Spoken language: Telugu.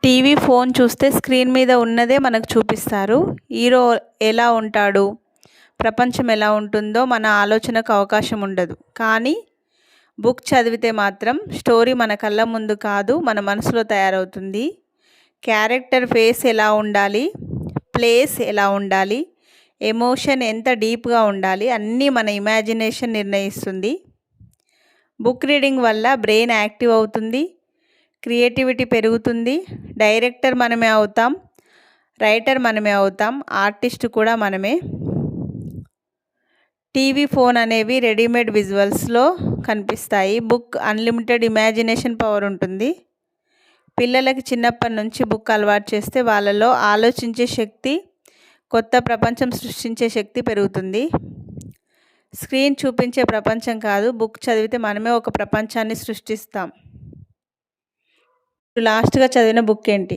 టీవీ, ఫోన్ చూస్తే స్క్రీన్ మీద ఉన్నదే మనకు చూపిస్తారు. హీరో ఎలా ఉంటాడు, ప్రపంచం ఎలా ఉంటుందో మన ఆలోచనకు అవకాశం ఉండదు. కానీ బుక్ చదివితే మాత్రం స్టోరీ మన కళ్ళ ముందు కాదు, మన మనసులో తయారవుతుంది. క్యారెక్టర్ ఫేస్ ఎలా ఉండాలి, ప్లేస్ ఎలా ఉండాలి, ఎమోషన్ ఎంత డీప్గా ఉండాలి అన్నీ మన ఇమాజినేషన్ నిర్ణయిస్తుంది. బుక్ రీడింగ్ వల్ల బ్రెయిన్ యాక్టివ్ అవుతుంది, క్రియేటివిటీ పెరుగుతుంది. డైరెక్టర్ మనమే అవుతాం, రైటర్ మనమే అవుతాం, ఆర్టిస్ట్ కూడా మనమే. టీవీ, ఫోన్ అనేవి రెడీమేడ్ విజువల్స్లో కనిపిస్తాయి. బుక్ అన్లిమిటెడ్ ఇమాజినేషన్ పవర్ ఉంటుంది. పిల్లలకి చిన్నప్పటి నుంచి బుక్ అలవాటు చేస్తే వాళ్ళలో ఆలోచించే శక్తి, కొత్త ప్రపంచం సృష్టించే శక్తి పెరుగుతుంది. స్క్రీన్ చూపించే ప్రపంచం కాదు, బుక్ చదివితే మనమే ఒక ప్రపంచాన్ని సృష్టిస్తాం. లాస్ట్గా చదివిన బుక్ ఏంటి?